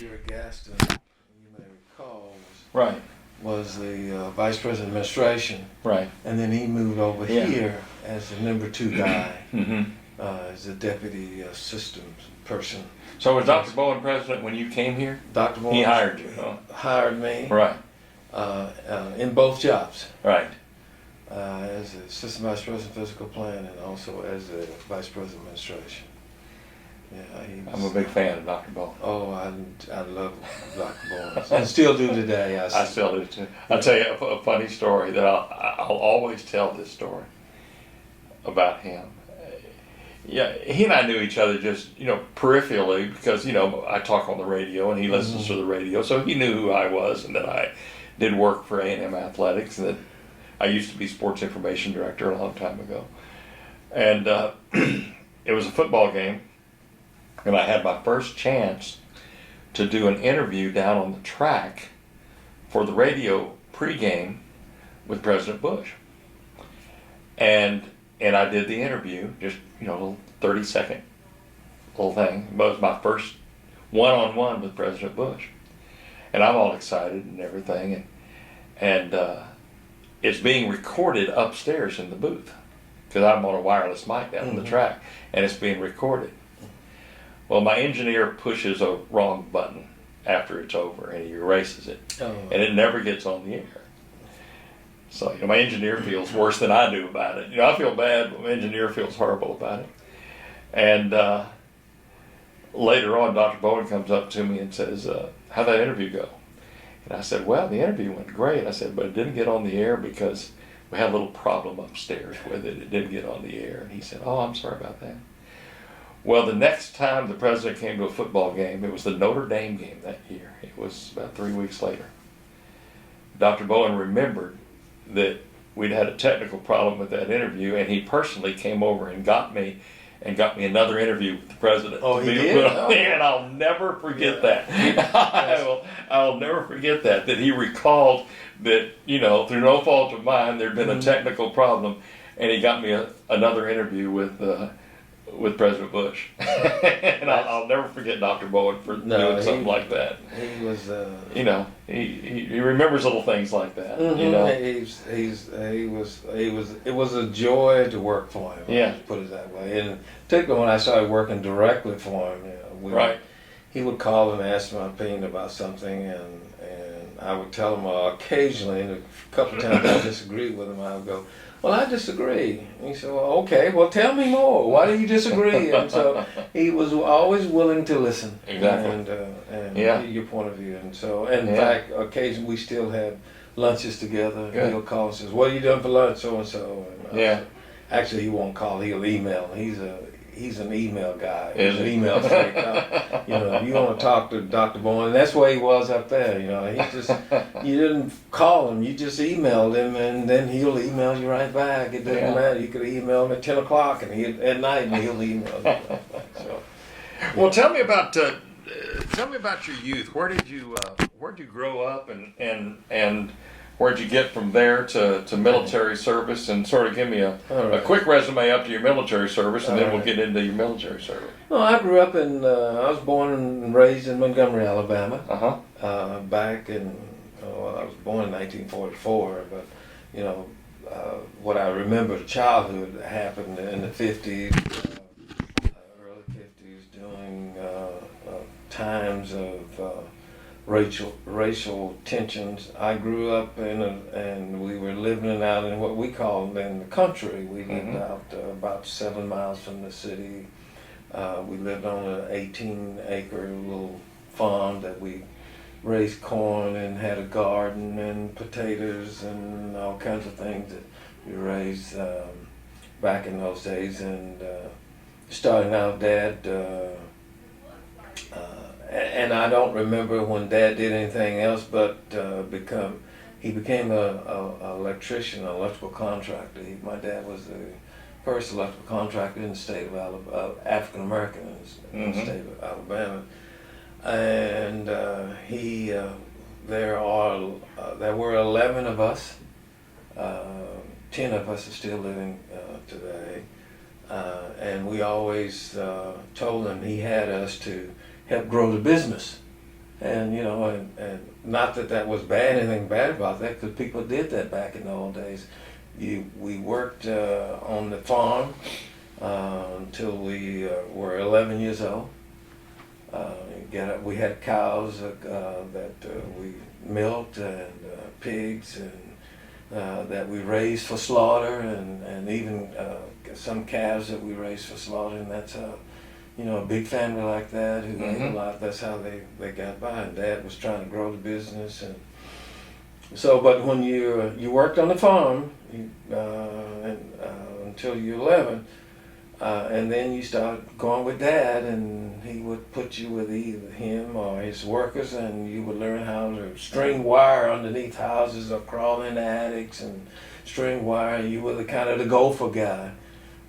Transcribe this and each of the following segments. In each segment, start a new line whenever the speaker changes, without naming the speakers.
Jerry Gaston, you may recall,
Right.
was the Vice President of Administration.
Right.
And then he moved over here as the #2 guy,
Mm-hmm.
as a deputy systems person.
So was Dr. Bowen president when you came here?
Dr. Bowen
He hired you, huh?
hired me
Right.
in both jobs.
Right.
As Assistant Vice President of Physical Plan and also as the Vice President of Administration. Yeah, he was,
I'm a big fan of Dr. Bowen.
Oh, I love Dr. Bowen. And still do today.
I still do too. I'll tell you a funny story that I'll always tell this story about him. Yeah, he and I knew each other just, peripherally because, I talk on the radio and he listens to the radio. So he knew who I was and that I did work for A&M Athletics and that I used to be sports information director a long time ago. And it was a football game and I had my first chance to do an interview down on the track for the radio pregame with President Bush. And I did the interview, just, a little 30-second little thing. It was my first one-on-one with President Bush. And I'm all excited and everything. And it's being recorded upstairs in the booth because I'm on a wireless mic down on the track, and it's being recorded. Well, my engineer pushes a wrong button after it's over, and he erases it.
Oh.
And it never gets on the air. So, my engineer feels worse than I do about it. I feel bad, but my engineer feels horrible about it. And later on, Dr. Bowen comes up to me and says, how'd that interview go? And I said, well, the interview went great. I said, but it didn't get on the air because we had a little problem upstairs with it. It didn't get on the air. And he said, oh, I'm sorry about that. Well, the next time the president came to a football game, it was the Notre Dame game that year. It was about 3 weeks later. Dr. Bowen remembered that we'd had a technical problem with that interview, and he personally came over and got me another interview with the president.
Oh, he did?
And I'll never forget that. I'll never forget that he recalled that, through no fault of mine, there'd been a technical problem, and he got me another interview with President Bush. And I'll never forget Dr. Bowen for doing something like that.
He was,
he remembers little things like that.
It was a joy to work for him.
Yeah.
Put it that way. And particularly when I started working directly for him,
right.
He would call and ask my opinion about something, and I would tell him occasionally, and a couple of times I disagreed with him. I would go, well, I disagree. And he said, well, okay, well, tell me more. Why do you disagree? And so he was always willing to listen.
Exactly.
And hear your point of view. And so, in fact, occasionally we still have lunches together.
Good.
He'll call and says, what are you doing for lunch, so-and-so? And
Yeah.
Actually, he won't call. He'll email. He's an email guy.
Is
He's an
he?
email freak. If you want to talk to Dr. Bowen, and that's where he was up there. You didn't call him, you just emailed him, and then he'll email you right back. It doesn't matter. You could email him at 10 o'clock and at night, and he'll email you. Right back. So,
Well, tell me about your youth. Where did you grow up, and where'd you get from there to military service, and sort of give me a quick resume up to your military service, and then we'll get into your military service.
Well, I grew up I was born and raised in Montgomery, Alabama. Back in, I was born in 1944, but, what I remember childhood happened in the 50s, early 50s, during times of racial tensions. I grew up and we were living out in what we call in the country. We lived out about 7 miles from the city. We lived on an 18-acre little farm that we raised corn and had a garden and potatoes and all kinds of things that we raised back in those days. And starting out, Dad, and I don't remember when Dad did anything else, but he became an electrician, an electrical contractor. My dad was the first electrical contractor in the state of Alabama, African American in the state of Alabama. And there were 11 of us. 10 of us are still living today. And we always told him he had us to help grow the business. And you know, and not that that was bad, anything bad about that, because people did that back in the old days. We worked on the farm until we were 11 years old. We had cows that we milked, and pigs, and that we raised for slaughter, and even some calves that we raised for slaughter. And that's how, you know, a big family like that who ate a lot, that's how they got by. And Dad was trying to grow the business. And so, but when you worked on the farm until you're 11, and then you started going with Dad, and he would put you with either him or his workers, and you would learn how to string wire underneath houses or crawl in attics and string wire. You were the kind of the gopher guy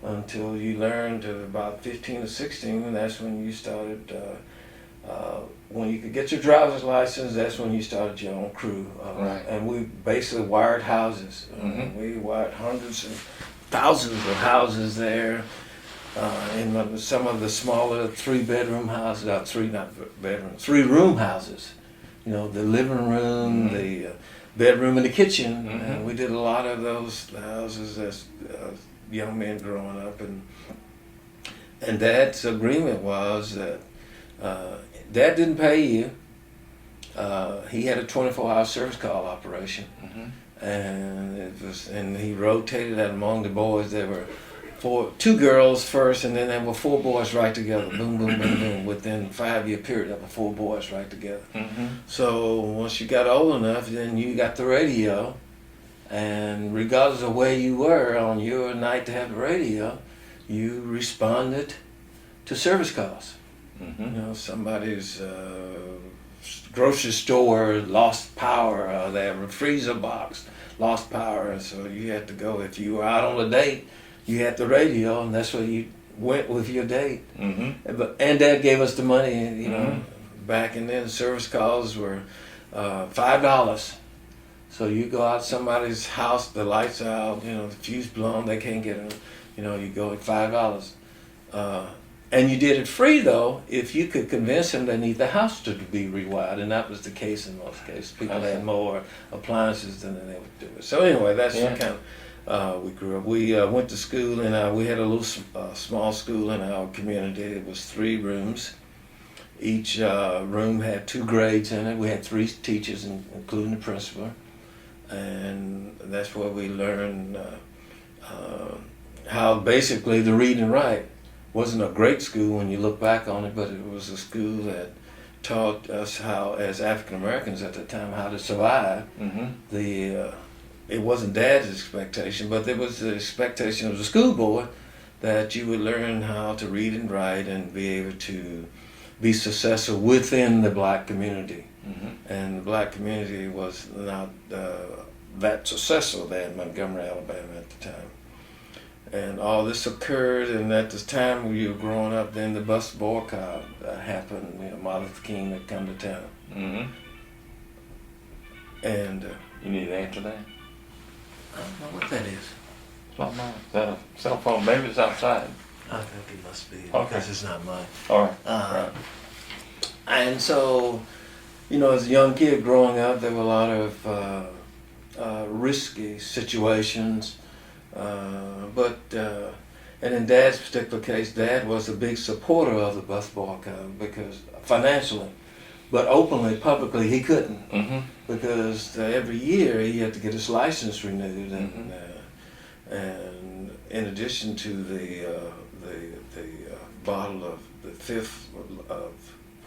until you learned to about 15 or 16, and that's when you started, when you could get your driver's license, that's when you started your own crew.
Right.
And we basically wired houses. We wired hundreds and thousands of houses there. In some of the smaller 3-bedroom houses, three-room houses. You know, the living room, the bedroom, and the kitchen. And we did a lot of those houses as young men growing up. And Dad's agreement was that Dad didn't pay you. He had a 24-hour service call operation, and he rotated that among the boys. There were 2 girls first, and then there were 4 boys right together. Boom, boom, boom, boom. Within a 5-year period, there were 4 boys right together. So once you got old enough, then you got the radio, and regardless of where you were on your night to have the radio, you responded to service calls. You know, somebody's grocery store lost power, or their freezer box lost power, and so you had to go. If you were out on a date, you had the radio, and that's where you went with your date. And Dad gave us the money, you know. Back and then, service calls were $5. So you go out somebody's house, the lights are out, you know, the fuse blown, they can't get it. You know, you go at $5. And you did it free, though, if you could convince them they need the house to be rewired, and that was the case in most cases. People had more appliances than they would do it. So anyway, that's the kind of we grew up. We went to school, and we had a little small school in our community. It was 3 rooms. Each room had 2 grades in it. We had 3 teachers, including the principal, and that's where we learned how basically to read and write. Wasn't a great school when you look back on it, but it was a school that taught us how, as African Americans at the time, how to survive. It wasn't Dad's expectation, but there was the expectation of the school board that you would learn how to read and write and be able to be successful within the black community. And the black community was not that successful there in Montgomery, Alabama at the time. And all this occurred, and at the time when you were growing up, then the bus boycott happened. You know, Martin Luther King had come to town. And
you need to answer that.
I don't know what that is.
It's not mine. Is that a cell phone? Maybe it's outside.
I think it must be,
Okay.
because it's not mine.
All right. Right.
And so, you know, as a young kid growing up, there were a lot of risky situations. And in Dad's particular case, Dad was a big supporter of the bus boycott because financially, but openly, publicly, he couldn't because every year he had to get his license renewed, and in addition to the bottle of the 5th of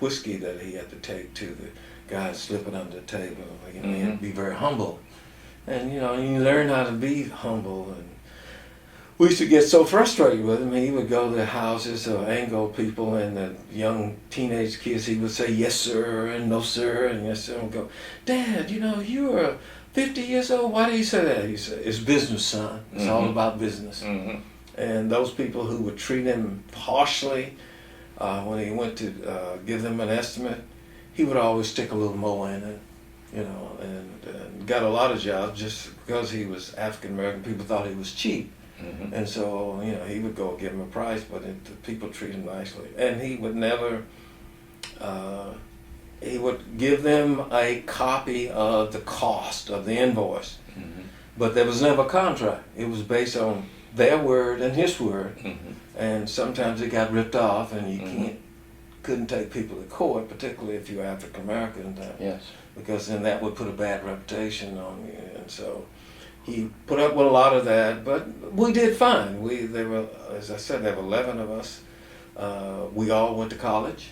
whiskey that he had to take to the guy slipping under the table, you know, he had to be very humble, and you know, you learn how to be humble. And we used to get so frustrated with him. He would go to houses of Anglo people, and the young teenage kids, he would say, yes, sir, and no, sir, and yes, sir, and go, Dad, you know, you are 50 years old. Why do you say that? He said, it's business, son. It's all about business. And those people who would treat him harshly when he went to give them an estimate, he would always stick a little more in it, you know, and got a lot of jobs just because he was African American. People thought he was cheap. And so, you know, he would go give him a price, but the people treat him nicely. And he would never he would give them a copy of the cost of the invoice.
Mm-hmm.
But there was never a contract. It was based on their word and his word.
Mm-hmm.
And sometimes it got ripped off, and you
Mm-hmm.
couldn't take people to court, particularly if you're African American,
Yes.
because then that would put a bad reputation on you. And so he put up with a lot of that, but we did fine. There were, as I said, there were 11 of us. We all went to college.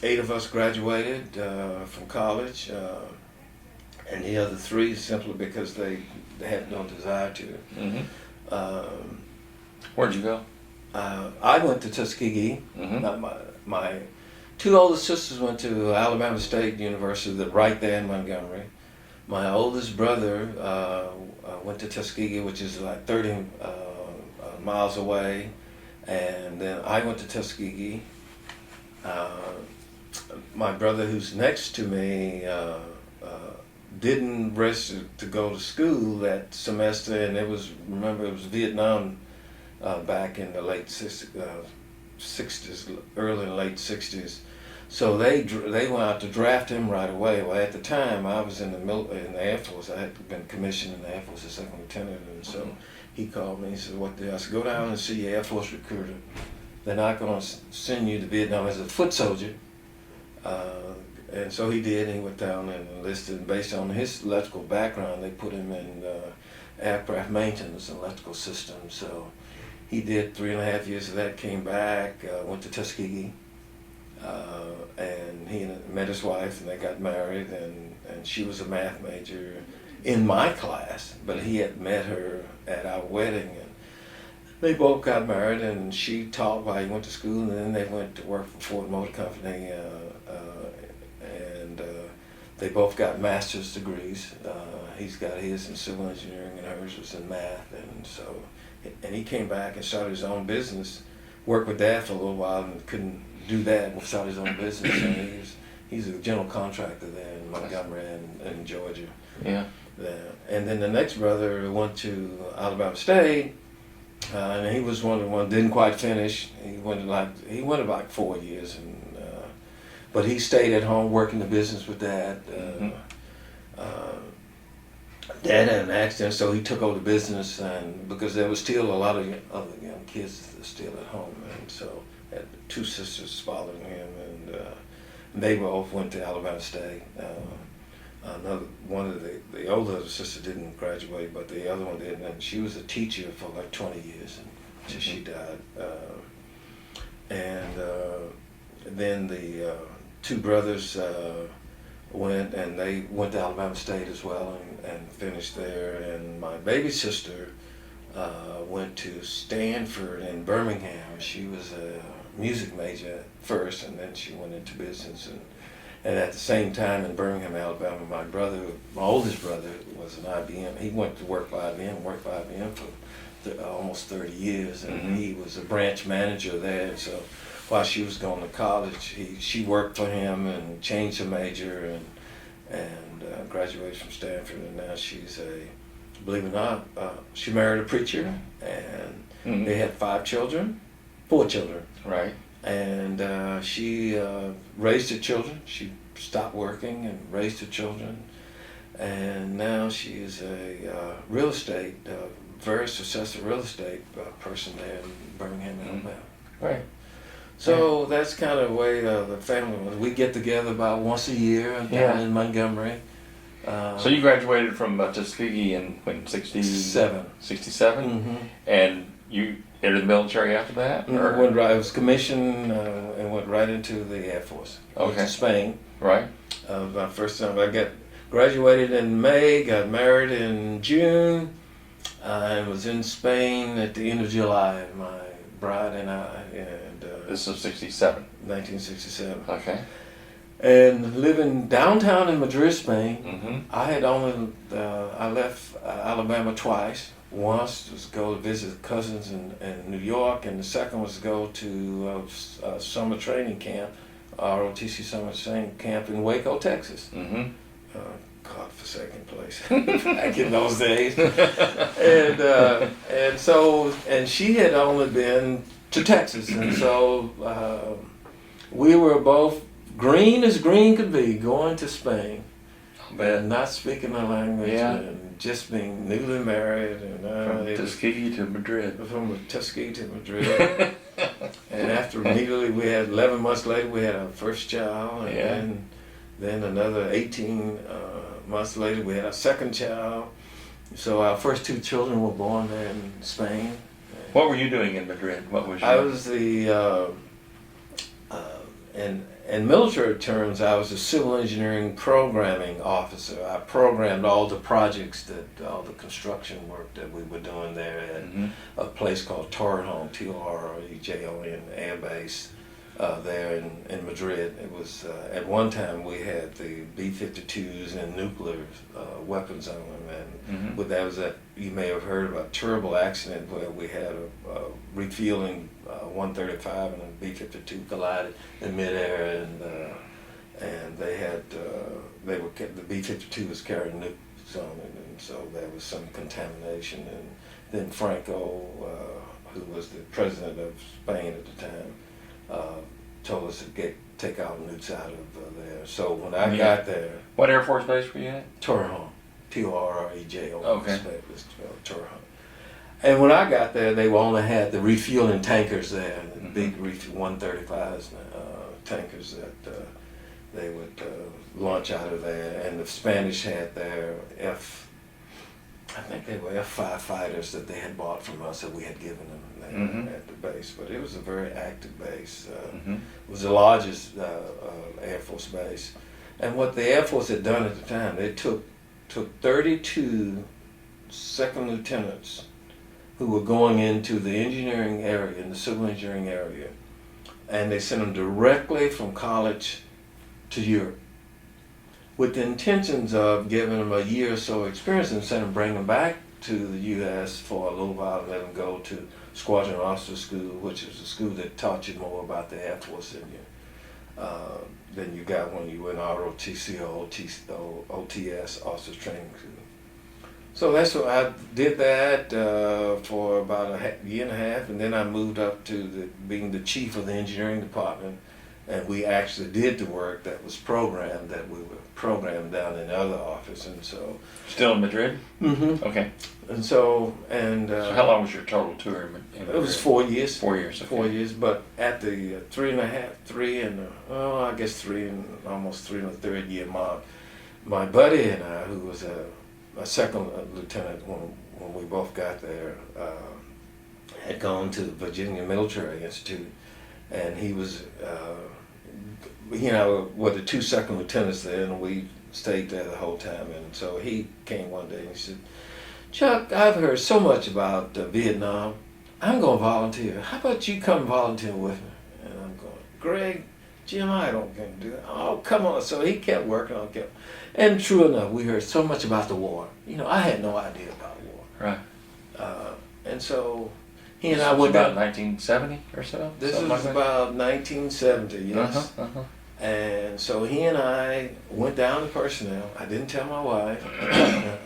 8 of us graduated from college, and the other 3 simply because they had no desire to.
Mm-hmm. Where'd you go?
I went to Tuskegee.
Mm-hmm.
My 2 older sisters went to Alabama State University, right there in Montgomery. My oldest brother went to Tuskegee, which is like 30 miles away, and then I went to Tuskegee. My brother, who's next to me, didn't register to go to school that semester, and it was Viet Nam back in the late 60s, early and late 60s. So they went out to draft him right away. Well, at the time, I was in the Air Force. I had been commissioned in the Air Force as second lieutenant, and so he called me. He said, "What do I said, go down and see your Air Force recruiter. They're not going to send you to Vietnam as a foot soldier." And so he did, and he went down and enlisted. And based on his electrical background, they put him in aircraft maintenance and electrical systems. So he did 3.5 years of that, came back, went to Tuskegee, and he met his wife, and they got married, and she was a math major in my class, but he had met her at our wedding, and they both got married, and she taught while he went to school, and then they went to work for Ford Motor Company, and they both got master's degrees. He's got his in civil engineering, and hers was in math, and he came back and started his own business, worked with Dad for a little while, and couldn't do that, and started his own business, and he's a general contractor there in Montgomery and Georgia.
Yeah.
And then the next brother went to Alabama State, and he was one of the ones didn't quite finish. He went about 4 years, but he stayed at home working the business with Dad. Dad had an accident, so he took over the business, and because there was still a lot of other young kids that were still at home, and so had 2 sisters following him, and they both went to Alabama State. One of the older sister didn't graduate, but the other one did, and she was a teacher for like 20 years until she died. Then the 2 brothers went, and they went to Alabama State as well, and finished there. And my baby sister went to Stanford in Birmingham. She was a music major at first, and then she went into business. And at the same time in Birmingham, Alabama, my oldest brother was an IBM. He went to work for IBM, worked for IBM for almost 30 years, and he was a branch manager there. So while she was going to college, she worked for him and changed her major and graduated from Stanford. And now she's believe it or not, she married a preacher, and they had 4 children.
Right.
And she raised her children. She stopped working and raised her children. And now she is a very successful real estate person there in Birmingham, Alabama.
Right.
So that's kind of the way the family was. We get together about once a year down in Montgomery.
So you graduated from Tuskegee in when, 67? 67? And you entered the military after that?
I was commissioned and went right into the Air Force. Went to Spain.
Right.
My first time. I graduated in May, got married in June, and was in Spain at the end of July. My bride and I.
This was 67?
1967.
Okay.
And living downtown in Madrid, Spain, I had I left Alabama twice. Once was to go to visit cousins in New York, and the second was to go to summer training camp, ROTC summer training camp in Waco, Texas. God-forsaken place back in those days. And she had only been to Texas, and so we were both green as green could be, going to Spain.
Bet.
And not speaking the language,
Yeah.
and just being newly married, and
From Tuskegee to Madrid.
from Tuskegee to Madrid. And after immediately we had 11 months later we had our first child, and
Yeah.
then another 18 months later we had our second child. So our first two children were born there in Spain.
What were you doing in Madrid? What was your...
I was in military terms, I was a civil engineering programming officer. I programmed all the projects all the construction work that we were doing there at a place called Torrejon, Torrejon Air Base there in Madrid. It was, at one time we had the B-52s and nuclear weapons on them, and but that was you may have heard about a terrible accident where we had a refueling 135 and a B-52 collided in midair, and they had the B-52 was carrying nukes on it, and so there was some contamination. And then Franco, who was the president of Spain at the time, told us to take our nukes out of there. So when I got there,
what Air Force base were you at?
Torrejon, Torrejon.
Okay.
It was Torrejon. And when I got there, they only had the refueling tankers there, the big 135s tankers that they would launch out of there. And the Spanish had their I think they were F-5 fighters that they had bought from us that we had given them there at the base. But it was a very active base. It was the largest Air Force base. And what the Air Force had done at the time, they took 32 second lieutenants who were going into the engineering area, in the civil engineering area, and they sent them directly from college to Europe with the intentions of giving them a year or so experience and bring them back to the U.S. for a little while and let them go to Squadron Officer School, which is a school that taught you more about the Air Force than you got when you went ROTC, OTS, Officers Training School. So that's what I did that for about a year and a half, and then I moved up to being the chief of the engineering department, and we actually did the work that was programmed, that we were programmed down in the other office, and so.
Still in Madrid?
Mm-hmm.
Okay.
And so,
so how long was your total tour in Madrid?
It was 4 years.
4 years, okay.
4 years, but at the 3 and almost 3 and a third year mark, my buddy and I, who was a second lieutenant when we both got there, had gone to the Virginia Military Institute, and he was, were the two second lieutenants there, and we stayed there the whole time. And so he came one day and he said, "Chuck, I've heard so much about Vietnam. I'm going to volunteer. How about you come volunteer with me?" And I'm going, "Greg, Jim, I don't think do that." "Oh, come on." So he kept working on it. And true enough, we heard so much about the war. I had no idea about war.
Right.
And so he and I went
about 1970 or so?
This is about 1970, yes. And so he and I went down to personnel. I didn't tell my wife. I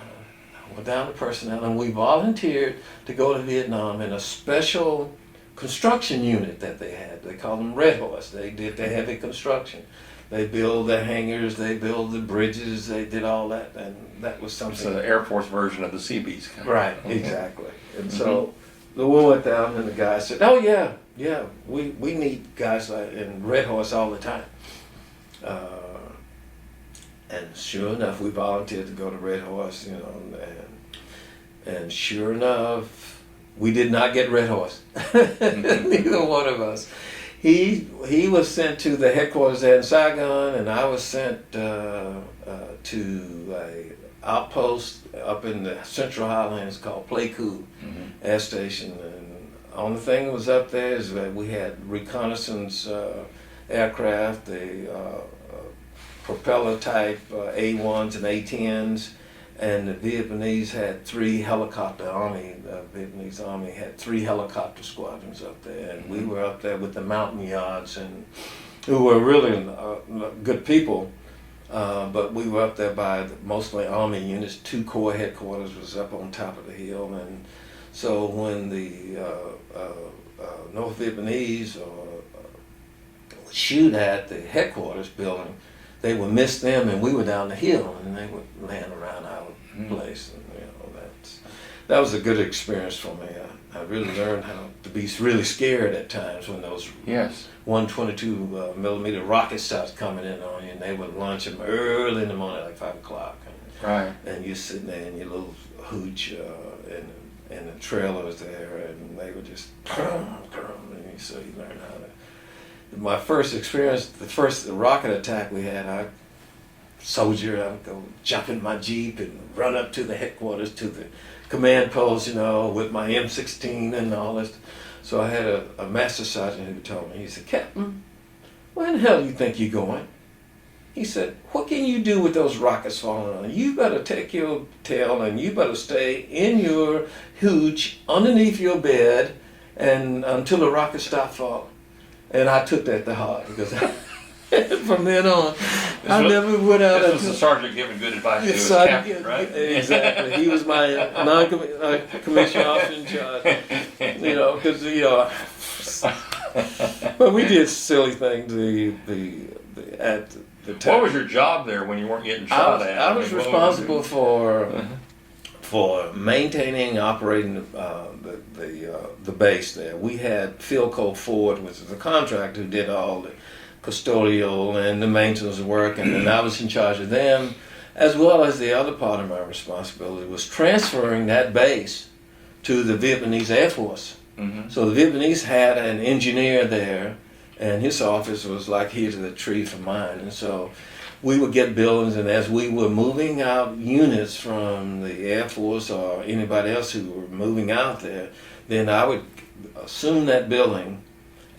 went down to personnel, and we volunteered to go to Vietnam in a special construction unit that they had. They called them Red Horse. They did the heavy construction. They build the hangars, they build the bridges, they did all that, and that was something.
So the Air Force version of the Seabees.
Right, exactly. And so we went down, and the guy said, "Oh yeah, we need guys like in Red Horse all the time." And sure enough, we volunteered to go to Red Horse, and sure enough, we did not get Red Horse. Neither one of us. He was sent to the headquarters there in Saigon, and I was sent to a outpost up in the Central Highlands called Pleiku Air Station. And the only thing that was up there is that we had reconnaissance aircraft, the propeller type A-1s and A-10s, and the Vietnamese had three helicopter army. The Vietnamese army had 3 helicopter squadrons up there, and we were up there with the mountain yards, and who were really good people. But we were up there by mostly army units. 2 Corps headquarters was up on top of the hill, and so when the North Vietnamese would shoot at the headquarters building, they would miss them, and we were down the hill, and they would land around our place. And, that was a good experience for me. I really learned how to be really scared at times when those 122 millimeter rockets started coming in on you, and they would launch them early in the morning, like 5 o'clock. And you're sitting there in your little hooch, and the trailer was there, and they would just and so you learn how to. My first experience, the first rocket attack we had, I would go jump in my Jeep and run up to the headquarters, to the command post, with my M16 and all this. So I had a master sergeant who told me, he said, "Captain, where the hell do you think you're going?" He said, "What can you do with those rockets falling on you? You better take your tail and you better stay in your hooch underneath your bed and until the rockets stop falling." And I took that to heart, because from then on, I never went out.
This was the sergeant giving good advice to his captain, right?
Exactly. He was my non-commissioned officer in charge. Because but we did silly things. At the time.
What was your job there when you weren't getting shot at?
I was responsible for maintaining, operating the base there. We had Philco Ford, which is a contractor who did all the custodial and the maintenance work, and then I was in charge of them, as well as the other part of my responsibility was transferring that base to the Vietnamese Air Force. So the Vietnamese had an engineer there, and his office was like here to the tree from mine. And so we would get buildings, and as we were moving out units from the Air Force or anybody else who were moving out there, then I would assume that building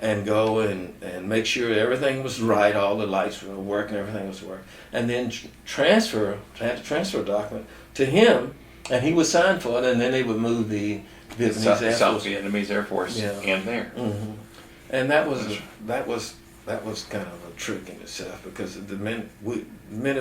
and go and make sure everything was right, all the lights were working, everything was working, and then transfer a document to him, and he would sign for it, and then they would move the Vietnamese Air Force.
South Vietnamese Air Force in there.
And that was kind of a trick in itself, because the minute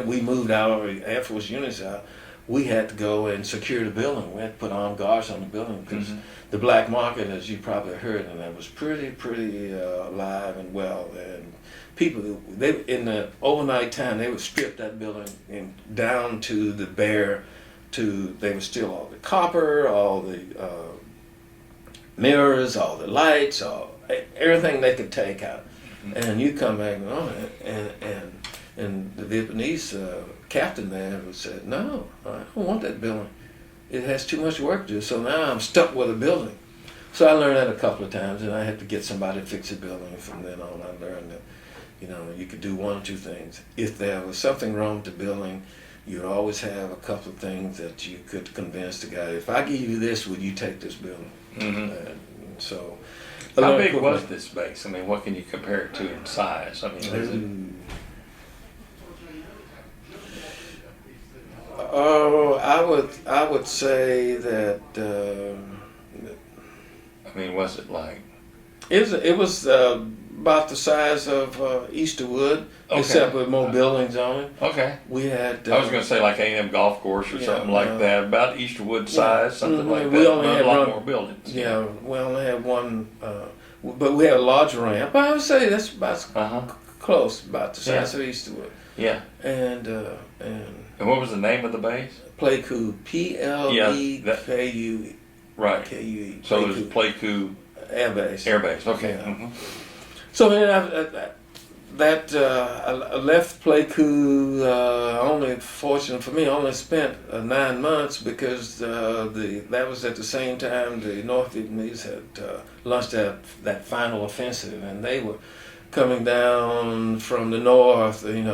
we moved our Air Force units out, we had to go and secure the building. We had to put armed guards on the building, because the black market, as you probably heard, and that was pretty alive and well. And people, in the overnight time, they would strip that building and down to the bare. They would steal all the copper, all the mirrors, all the lights, everything they could take out. And you come back and the Vietnamese captain there said, "No, I don't want that building. It has too much work to do. So now I'm stuck with a building." So I learned that a couple of times, and I had to get somebody to fix the building. And from then on, I learned that, you could do one or two things. If there was something wrong with the building, you'd always have a couple of things that you could convince the guy, "If I give you this, would you take this building?" And so.
How big was this base? I mean, what can you compare it to in size? I mean, is it?
I would say that.
I mean, was it like?
It was about the size of Easterwood, except with more buildings on it.
Okay.
We had.
I was going to say like A&M Golf Course or something like that, about Easterwood size, something like that.
We only had
a lot more buildings.
Yeah, we only had one, but we had a larger ramp. I would say that's about close, about the size of Easterwood.
Yeah.
And
what was the name of the base?
Pleiku, Pleku.
Right.
K-U-E.
So it was Pleiku
Air Base.
Air Base. Okay.
Yeah. So then I left Pleiku. Only fortunate for me, I only spent 9 months, because that was at the same time the North Vietnamese had launched that final offensive, and they were coming down from the north, and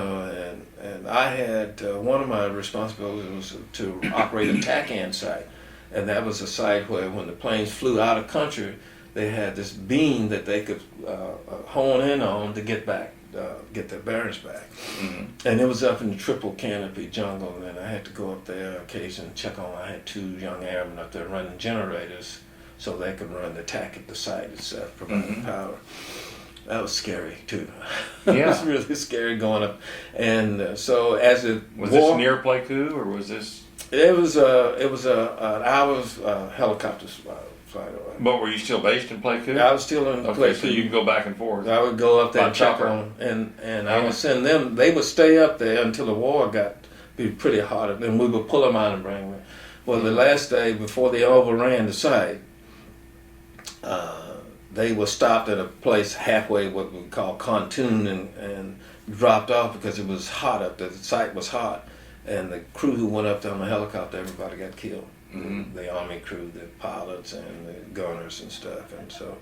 I had one of my responsibilities was to operate a TACAN site, and that was a site where when the planes flew out of country, they had this beam that they could hone in on to get their bearings back. And it was up in the triple canopy jungle, and I had to go up there occasionally and check on. I had 2 young airmen up there running generators so they could run the TAC at the site itself, providing power. That was scary too. It was really scary going up. And so as it
was this near Pleiku, or was this?
It was an hour's helicopter flight away.
But were you still based in Playcool?
I was still in
Okay,
Playcool.
so you can go back and forth.
I would go up there
By
and check
chopper.
on them, and I would send them. They would stay up there until the war got be pretty hot, and then we would pull them out and bring them. Well, the last day before they overran the site, they were stopped at a place halfway, what we call Pontoon, and dropped off because it was hot up there. The site was hot, and the crew who went up there on the helicopter, everybody got killed.
Mm-hmm.
The Army crew, the pilots and the gunners and stuff, and so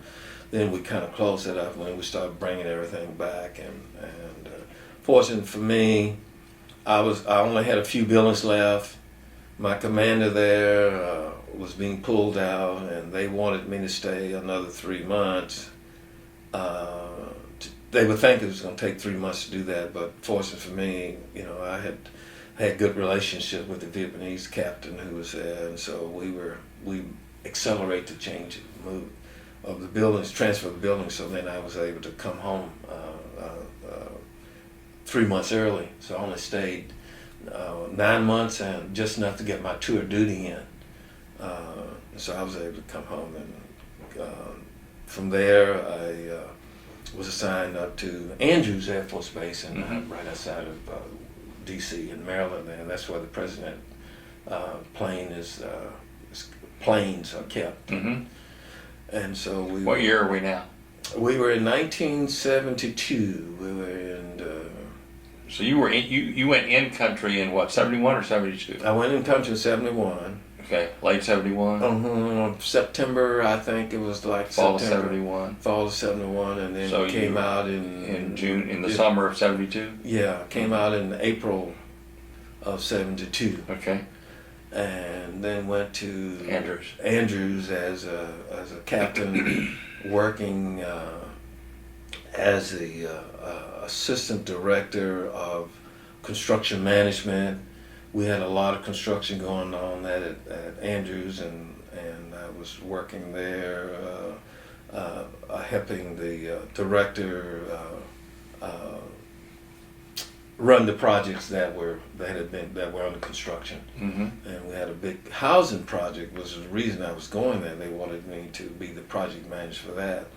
then we kind of closed it up when we started bringing everything back. And fortunate for me, I only had a few buildings left. My commander there was being pulled out, and they wanted me to stay another 3 months. They would think it was going to take 3 months to do that, but fortunate for me, you know, I had good relationship with the Vietnamese captain who was there, and so we accelerate the change, move of the buildings, transfer the buildings. So then I was able to come home 3 months early. So I only stayed 9 months and just enough to get my tour duty in. So I was able to come home, and from there I was assigned up to Andrews Air Force Base, and right outside of D.C. in Maryland, and that's where the president planes are kept.
Mm-hmm.
And so we.
What year are we now?
We were in 1972. We were in.
So you were you went in country in what, 71 or 72?
I went in country in 71.
Okay, late 71.
September, I think it was like
Fall
September.
of 71.
Fall of 71, and then
So
came out in
June, in the summer of 72.
Yeah, came out in April of 72.
Okay.
And then went to
Andrews
as a captain, working as the assistant director of construction management. We had a lot of construction going on at Andrews, and I was working there, helping the director run the projects that were under construction.
Mm-hmm.
And we had a big housing project, was the reason I was going there. They wanted me to be the project manager for that,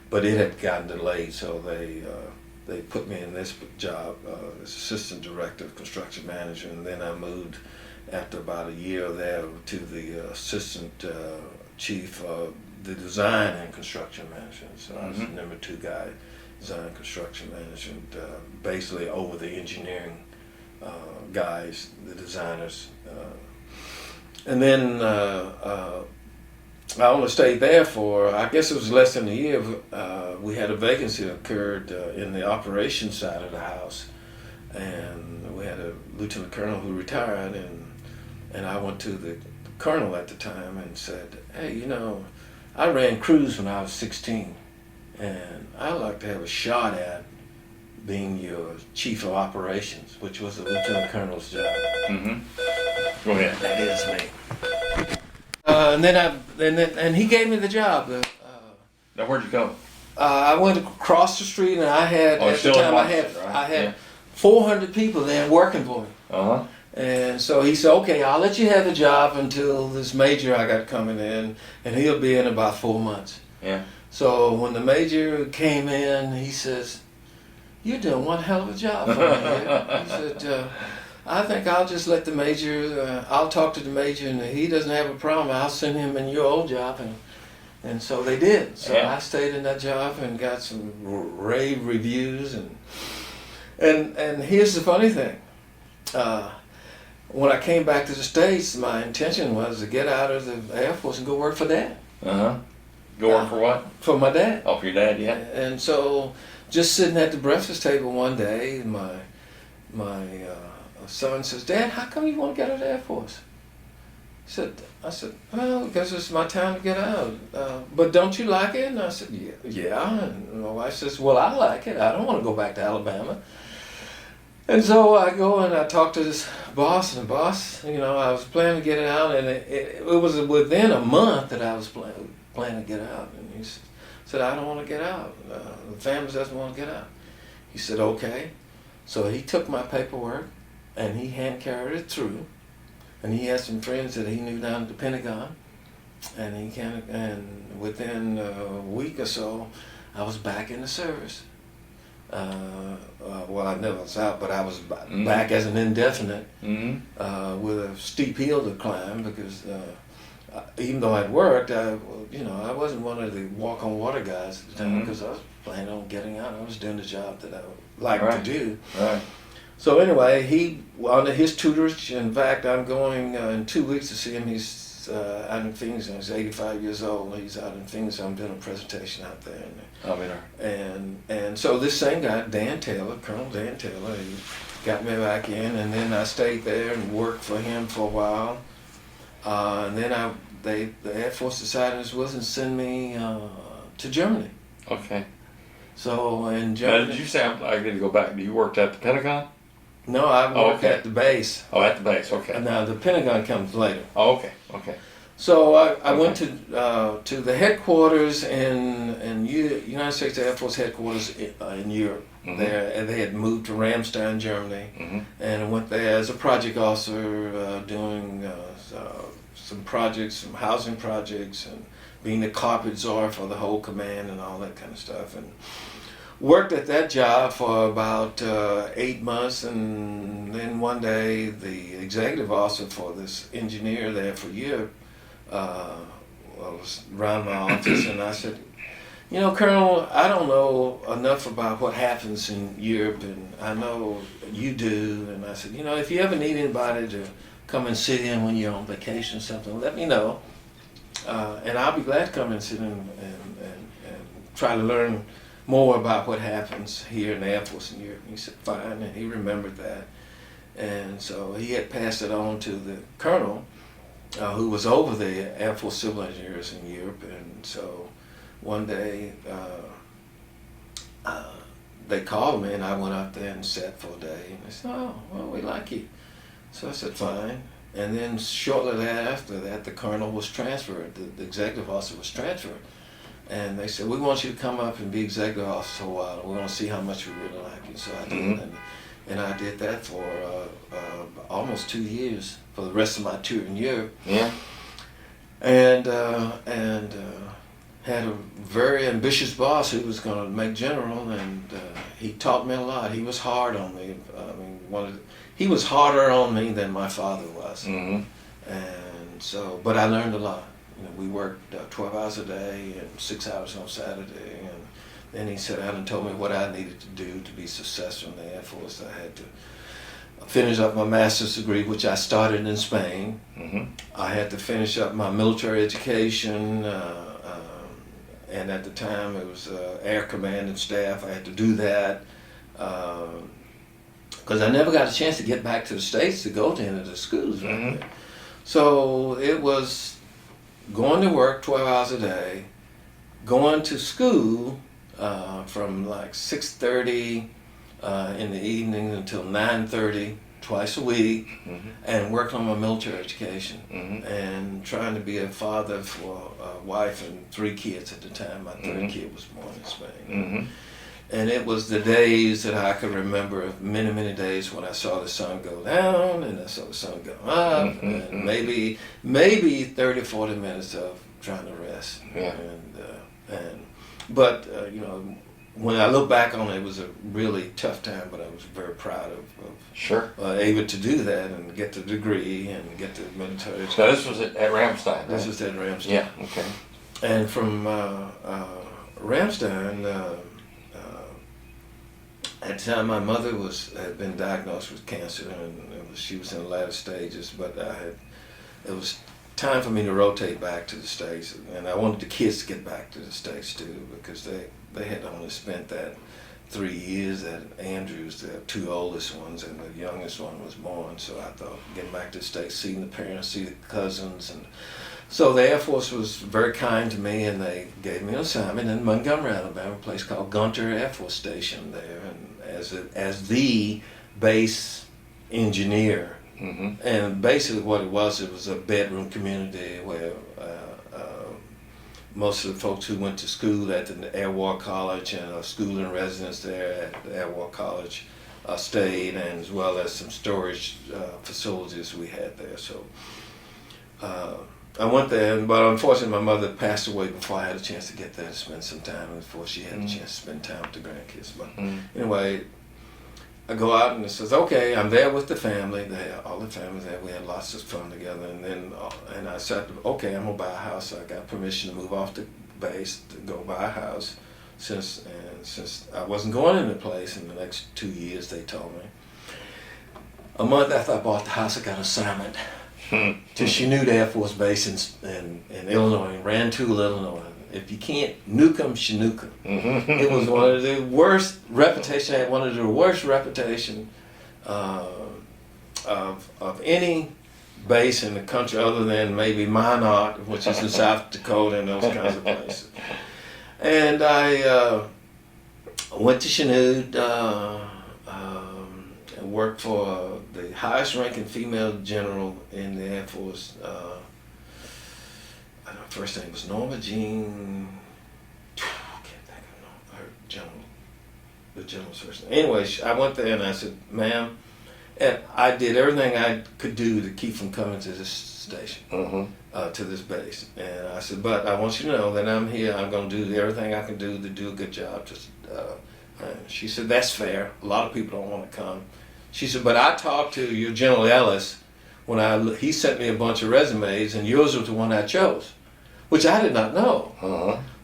but it had gotten delayed, so they put me in this job as assistant director of construction manager, and then I moved after about a year there to the assistant chief of the design and construction management. So I was the number 2 guy, design and construction management, basically over the engineering guys, the designers. And then I only stayed there for, I guess it was less than a year. We had a vacancy occurred in the operations side of the house, and we had a lieutenant colonel who retired, and I went to the colonel at the time and said, hey, you know, I ran crews when I was 16, and I'd like to have a shot at being your chief of operations, which was the lieutenant colonel's job.
Mm-hmm. Go ahead.
That is me. And he gave me the job.
Now where'd you go?
I went across the street, and I had at the time I had 400 people there working for me.
Uh-huh.
And so he said, okay, I'll let you have the job until this major I got coming in, and he'll be in about 4 months.
Yeah.
So when the major came in, he says, you're doing one hell of a job for me here. He said, I think I'll just let the major, I'll talk to the major, and if he doesn't have a problem, I'll send him in your old job. And so they did. So I stayed in that job and got some rave reviews. And here's the funny thing. When I came back to the States, my intention was to get out of the Air Force and go work for Dad.
Uh-huh. Go work for what?
For my dad.
Oh, for your dad, yeah.
And so just sitting at the breakfast table one day, my son says, Dad, how come you want to get out of the Air Force? I said, well, because it's my time to get out. But don't you like it? And I said, yeah. And my wife says, well, I like it. I don't want to go back to Alabama. And so I go and I talk to this boss, and the boss, you know, I was planning to get it out, and it was within a month that I was planning to get out. And he said, I don't want to get out. The family doesn't want to get out. He said, okay. So he took my paperwork, and he hand carried it through. And he had some friends that he knew down at the Pentagon. And and within a week or so, I was back in the service. Well, I never was out, but I was back as an indefinite with a steep hill to climb because even though I'd worked, I wasn't one of the walk-on-water guys at the time because I was planning on getting out. I was doing the job that I liked to do.
Right.
So anyway, he, under his tutorage, in fact, I'm going in 2 weeks to see him. He's out in Phoenix, and he's 85 years old. He's out in Phoenix. I'm doing a presentation out there. And so this same guy, Dan Taylor, Colonel Dan Taylor, he got me back in, and then I stayed there and worked for him for a while. And then the Air Force decided it wasn't send me to Germany.
Okay.
So in Germany.
Now, did you say, I got to go back, you worked at the Pentagon?
No, I worked at the base.
Oh, at the base, okay.
Now the Pentagon comes later.
Oh, okay.
So I went to the headquarters in United States Air Force headquarters in Europe. There, and they had moved to Ramstein, Germany, and I went there as a project officer doing some projects, some housing projects, and being the carpet czar for the whole command and all that kind of stuff. And worked at that job for about 8 months, and then one day the executive officer for this engineer there for Europe was around my office, and I said, Colonel, I don't know enough about what happens in Europe, and I know you do. And I said, if you ever need anybody to come and sit in when you're on vacation or something, let me know. And I'll be glad to come and sit in and try to learn more about what happens here in the Air Force in Europe. He said, fine, and he remembered that. And so he had passed it on to the colonel who was over the Air Force civil engineers in Europe. And so one day they called me, and I went up there and sat for a day. And they said, oh, well, we like you. So I said, fine. And then shortly after that, the colonel was transferred. The executive officer was transferred. And they said, we want you to come up and be executive officer for a while. We're going to see how much we really like you. So I did. And I did that for almost 2 years for the rest of my tour in Europe.
Yeah.
And had a very ambitious boss who was going to make general, and he taught me a lot. He was hard on me. He was harder on me than my father was. And so, but I learned a lot. We worked 12 hours a day and 6 hours on Saturday. And then he sat down and told me what I needed to do to be successful in the Air Force. I had to finish up my master's degree, which I started in Spain. I had to finish up my military education, and at the time it was Air Command and Staff. I had to do that because I never got a chance to get back to the States to go to any of the schools right there. So it was going to work 12 hours a day, going to school from like 6:30 in the evening until 9:30 twice a week, and working on my military education, and trying to be a father for a wife and 3 kids at the time. My third kid was born in Spain. And it was the days that I could remember, many, many days when I saw the sun go down and I saw the sun go up, and maybe 30, 40 minutes of trying to rest.
Yeah.
But when I look back on it, it was a really tough time, but I was very proud of able to do that and get the degree and get the military.
So this was at Ramstein, right?
This was at Ramstein.
Yeah, okay.
And from Ramstein, at the time my mother had been diagnosed with cancer, and she was in the latter stages, but it was time for me to rotate back to the States, and I wanted the kids to get back to the States too, because they had only spent that 3 years at Andrews, the 2 oldest ones, and the youngest one was born. So I thought getting back to the States, seeing the parents, see the cousins, and so the Air Force was very kind to me, and they gave me an assignment in Montgomery, Alabama, a place called Gunter Air Force Station there, and as the base engineer. And basically what it was a bedroom community where most of the folks who went to school at the Air War College and a school in residence there at the Air War College stayed, and as well as some storage facilities we had there. So I went there, but unfortunately my mother passed away before I had a chance to get there to spend some time, and before she had a chance to spend time with the grandkids. But anyway, I go out and it says, okay, I'm there with the family. All the families there. We had lots of fun together. And then, and I said, okay, I'm gonna buy a house. So I got permission to move off the base to go buy a house. Since I wasn't going into the place in the next 2 years, they told me. A month after I bought the house, I got an assignment to Chanute Air Force Base in Illinois, in Rantoul, Illinois. If you can't nuke them, Chinook them. It was one of the worst reputation. I had one of the worst reputation of any base in the country, other than maybe Minot, which is in South Dakota, and those kinds of places. And I went to Chanute and worked for the highest ranking female general in the Air Force. Her first name was Norma Jean. I can't think of her general, the general's first name. Anyway, I went there and I said, ma'am, and I did everything I could do to keep from coming to this station, to this base. And I said, but I want you to know that I'm here. I'm going to do everything I can do to do a good job. And she said, that's fair. A lot of people don't want to come. She said, but I talked to your General Ellis he sent me a bunch of resumes, and yours was the one I chose, which I did not know.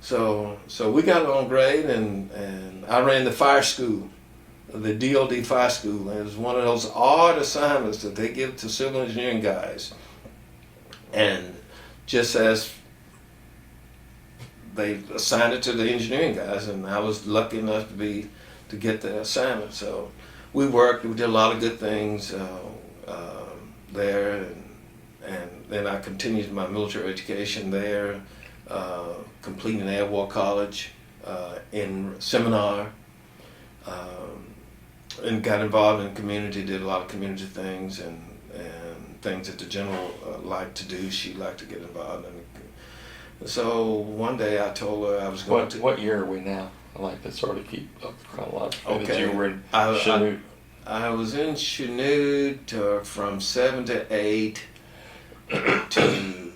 So we got along great, and I ran the fire school, the DOD fire school, and it was one of those odd assignments that they give to civil engineering guys. And just as they assigned it to the engineering guys, and I was lucky enough to get the assignment. So we did a lot of good things there, and then I continued my military education there, completing Air War College in seminar, and got involved in the community, did a lot of community things and things that the general liked to do. She liked to get involved in. So one day I told her I was going to...
What year are we now? I like to sort of keep up chronologically.
Okay.
You were in Chanute.
I was in Chanute from 7 to 8 to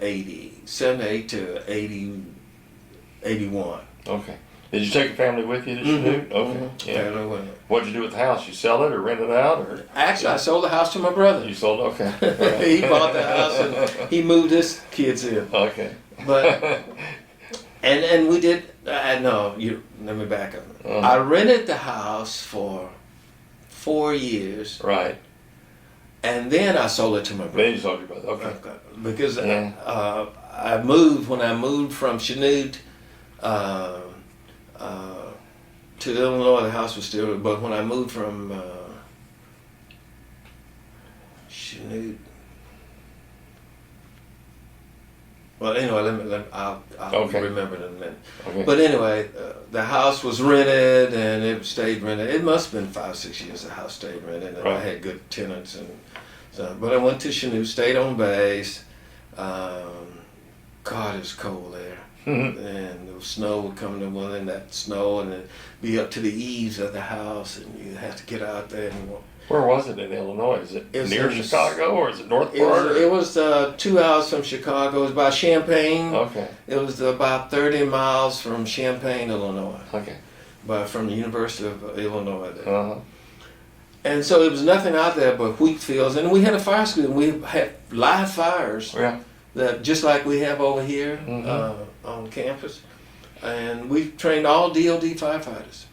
80. 7 to 8 to 80, 81.
Okay. Did you take your family with you to Chanute? Okay. Yeah. What'd you do with the house? You sell it or rent it out? Or
actually, I sold the house to my brother.
You sold it? Okay.
He bought the house and he moved his kids in.
Okay.
But and we did. Let me back up. I rented the house for 4 years.
Right.
And then I sold it to my brother.
Then you sold your brother. Okay.
Because when I moved from Chanute to Illinois, the house was still. But when I moved from Chanute. Well, anyway, I'll remember it in a minute. Okay. But anyway, the house was rented, and it stayed rented. It must have been 5 or 6 years the house stayed rented, and I had good tenants. But I went to Chanute, stayed on base. God, it was cold there. And the snow would come in that snow, and it'd be up to the eaves of the house, and you have to get out there and walk.
Where was it in Illinois? Is it near Chicago, or is it north part?
It was 2 hours from Chicago. It was by Champaign.
Okay.
It was about 30 miles from Champaign, Illinois.
Okay.
From the University of Illinois there. And so there was nothing out there but wheat fields. And we had a fire school, and we had live fires that just like we have over here on campus. And we trained all DOD firefighters.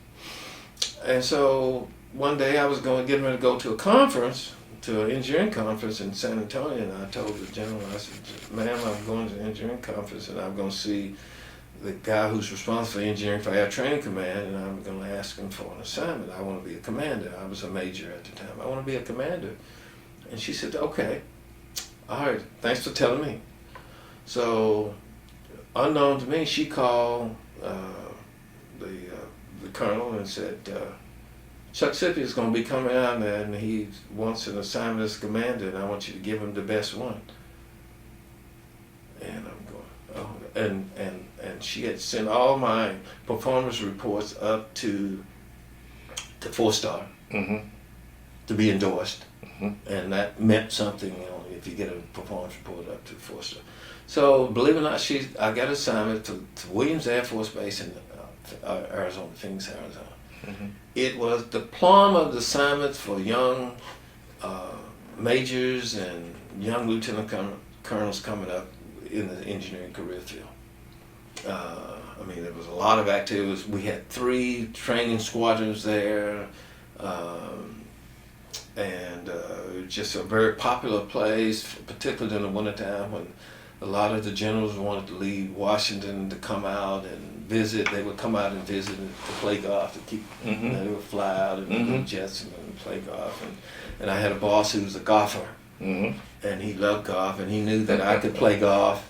And so one day I was getting ready to go to a conference, to an engineering conference in San Antonio, and I told the general, I said, ma'am, I'm going to an engineering conference, and I'm going to see the guy who's responsible for engineering for Air Training Command, and I'm going to ask him for an assignment. I want to be a commander. I was a major at the time. I want to be a commander. And she said, okay, all right, thanks for telling me. So, unknown to me, she called the colonel and said, Chuck Sippial is going to be coming out there, and he wants an assignment as commander, and I want you to give him the best one. And I'm going, oh, and she had sent all my performance reports up to 4-star. to be endorsed, and that meant something. If you get a performance report up to 4-star. So believe it or not, I got an assignment to Williams Air Force Base in Arizona, Phoenix, Arizona. It was diploma assignments for young majors and young lieutenant colonels coming up in the engineering career field. I mean, there was a lot of activities. We had 3 training squadrons there, and just a very popular place, particularly in the wintertime when a lot of the generals wanted to leave Washington to come out and visit. They would come out and visit and to play golf, to keep, they would fly out in jets and play golf. And I had a boss who was a golfer, and he loved golf, and he knew that I could play golf.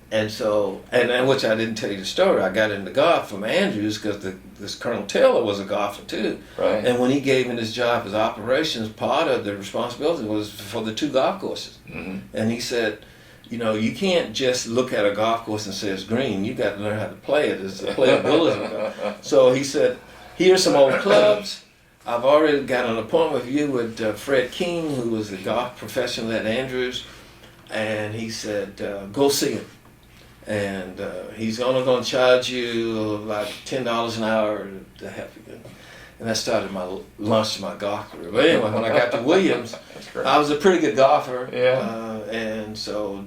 And so, and which I didn't tell you the story, I got into golf from Andrews because this Colonel Taylor was a golfer too.
Right.
And when he gave me this job as operations, part of the responsibility was for the 2 golf courses. And he said, you know, you can't just look at a golf course and say it's green. You got to learn how to play it. It's the playability. So he said, here's some old clubs. I've already got an appointment with you with Fred King, who was a golf professional at Andrews. And he said, go see him. And he's only going to charge you like $10 an hour to help you. And that started my launch to my golf career. But anyway, when I got to Williams, I was a pretty good golfer. And so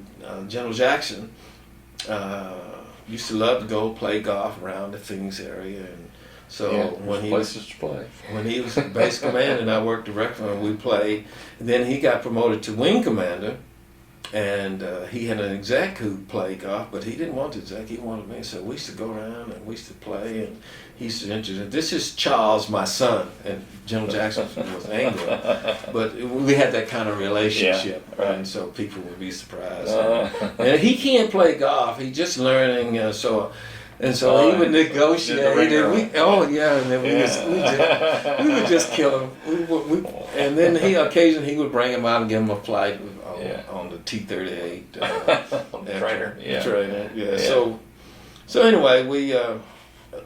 General Jackson used to love to go play golf around the Phoenix area. And so when he was base commander and I worked directly with him, we played. And then he got promoted to wing commander. And he had an exec who played golf, but he didn't want the exec, he wanted me. So we used to go around and we used to play, and he used to introduce, this is Charles, my son, and General Jackson was Anglo. But we had that kind of relationship, and so people would be surprised. And he can't play golf, he's just learning, he would negotiate, and then we would just kill him. And then occasionally he would bring him out and give him a flight on the T-38 trainer. So anyway,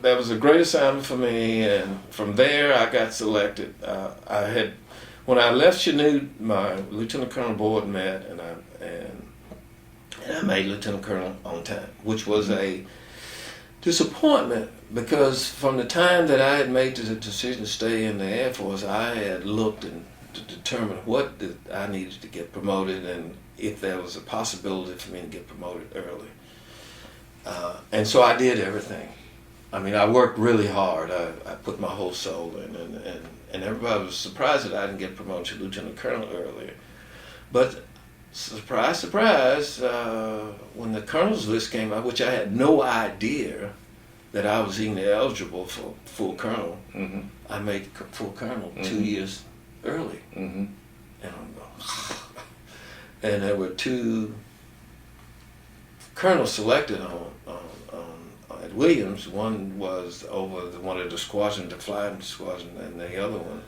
that was a great assignment for me, and from there I got selected. When I left Chanute, my lieutenant colonel board met, and I made lieutenant colonel on time, which was a disappointment, because from the time that I had made the decision to stay in the Air Force, I had looked and to determine what I needed to get promoted, and if there was a possibility for me to get promoted early. And so I did everything. I mean, I worked really hard. I put my whole soul in, and everybody was surprised that I didn't get promoted to lieutenant colonel earlier. But surprise, surprise, when the colonel's list came out, which I had no idea that I was even eligible for full colonel, I made full colonel 2 years early. And I'm going, and there were 2 colonels selected at Williams. One was over one of the squadrons, the flying squadron, and the other one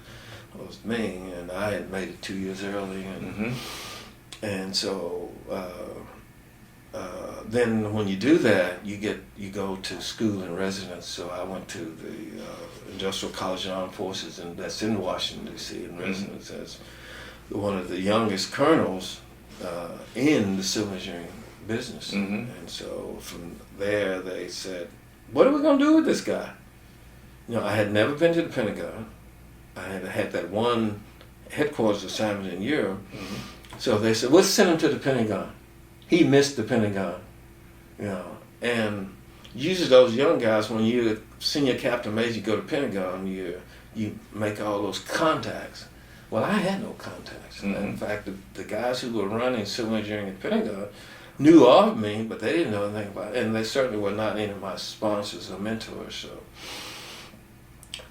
was me, and I had made it 2 years early. And so then when you do that, you go to school in residence. So I went to the Industrial College of Armed Forces, and that's in Washington, D.C., in residence as one of the youngest colonels in the civil engineering business. And so from there they said, what are we going to do with this guy? You know, I had never been to the Pentagon. I had that one headquarters assignment in Europe. So they said, let's send him to the Pentagon. He missed the Pentagon, you know. And usually those young guys, when you're a senior captain major, you go to Pentagon, you make all those contacts. Well, I had no contacts. In fact, the guys who were running civil engineering at Pentagon knew of me, but they didn't know anything about it. And they certainly were not any of my sponsors or mentors. So.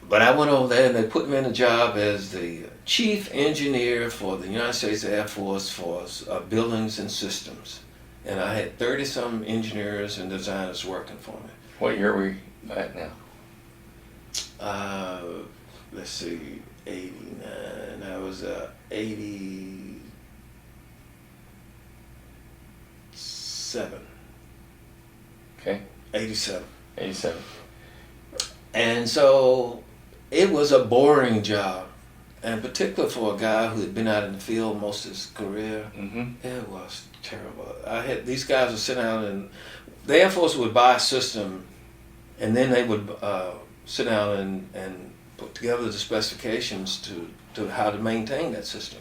But I went over there and they put me in a job as the chief engineer for the United States Air Force for buildings and systems. And I had 30-some engineers and designers working for me.
What year are we at now?
Let's see, 89. I was 87.
Okay.
87.
87.
And so It was a boring job, and particularly for a guy who had been out in the field most of his career, it was terrible. These guys would sit down, and the Air Force would buy a system, and then they would sit down and put together the specifications to how to maintain that system.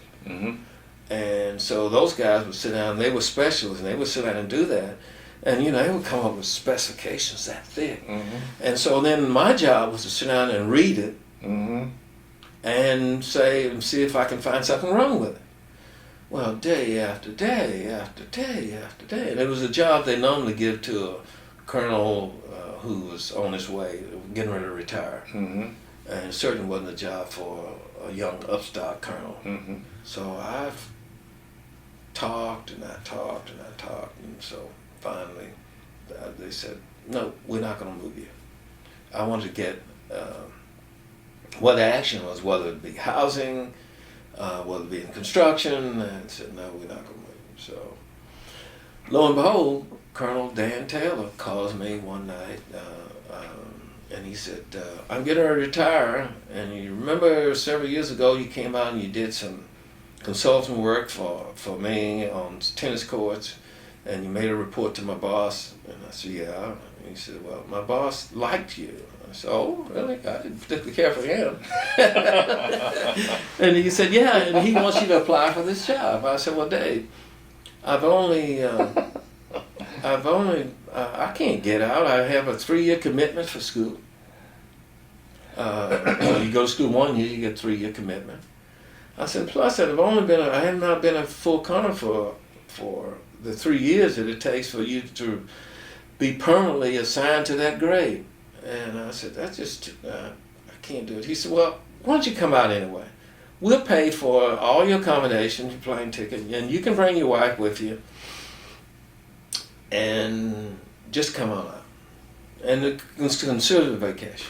And so those guys would sit down, they were specialists, and they would sit down and do that. And, they would come up with specifications that thick. And so then my job was to sit down and read it and see if I can find something wrong with it. Well, day after day after day after day. And it was a job they normally give to a colonel who was on his way, getting ready to retire. And it certainly wasn't a job for a young upstart colonel. So I've talked and I talked and I talked, and so finally they said, no, we're not going to move you. I wanted to get what the action was, whether it be housing, whether it be in construction, and said, no, we're not going to move you. So lo and behold, Colonel Dan Taylor calls me one night, and he said, I'm getting ready to retire, and you remember several years ago you came out and you did some consulting work for me on tennis courts, and you made a report to my boss. And I said, yeah. And he said, well, my boss liked you. I said, oh, really? I didn't particularly care for him. And he said, yeah, and he wants you to apply for this job. I said, well, Dave, I can't get out. I have a 3-year commitment for school. You go to school 1 year, you get a 3-year commitment. I said, plus I have not been a full colonel for the 3 years that it takes for you to be permanently assigned to that grade. And I said, that's just, I can't do it. He said, well, why don't you come out anyway? We'll pay for all your accommodations, your plane ticket, and you can bring your wife with you, and just come on out. And consider the vacation.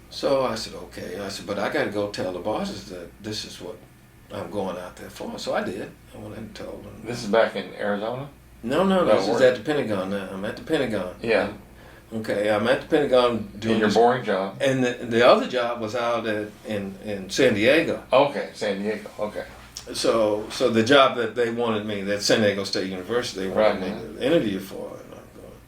So I said, okay. I said, but I got to go tell the bosses that this is what I'm going out there for. So I did. I went and told them.
This is back in Arizona?
No, this is at the Pentagon now. I'm at the Pentagon.
Yeah.
Okay, I'm at the Pentagon doing
your boring job.
And the other job was out in San Diego.
Okay, San Diego. Okay.
So the job that they wanted me, that San Diego State University, they wanted me to interview for. And I'm going.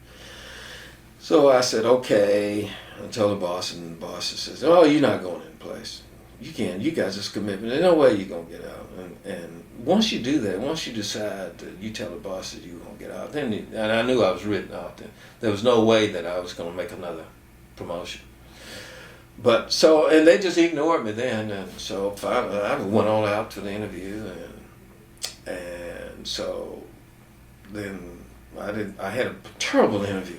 So I said, okay. I told the boss, and the boss says, oh, you're not going in place. You can't. You got this commitment. There's no way you're going to get out. And once you do that, once you decide that you tell the boss that you're going to get out, and I knew I was written out then. There was no way that I was going to make another promotion. But so, and they just ignored me then. And so finally, I went on out to the interview. And so then I had a terrible interview.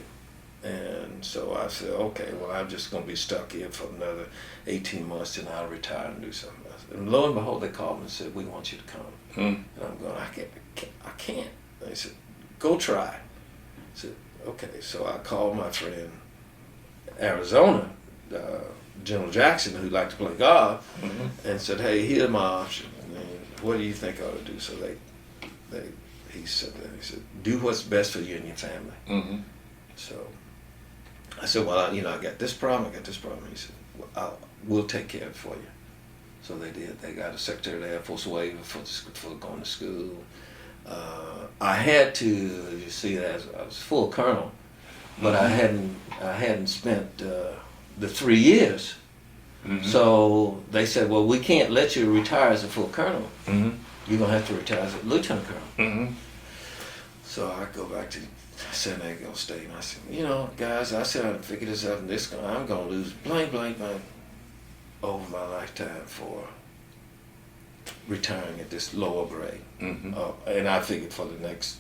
And so I said, okay, well, I'm just going to be stuck here for another 18 months, and I'll retire and do something else. And lo and behold, they called me and said, we want you to come. And I'm going, I can't. They said, go try. I said, okay. So I called my friend, Arizona, General Jackson, who liked to play golf, and said, hey, here's my option. And what do you think I ought to do? So he said, do what's best for you and your family. So I said, well, I got this problem, He said, well, we'll take care of it for you. So they did. They got a Secretary of the Air Force waiver for going to school. I had to, you see, I was full colonel, but I hadn't spent the 3 years. So they said, well, we can't let you retire as a full colonel. You're going to have to retire as a lieutenant colonel. So I go back to San Diego State, and I said, guys, I said I'd figure this out, and I'm going to lose blank over my lifetime for retiring at this lower grade. And I figured for the next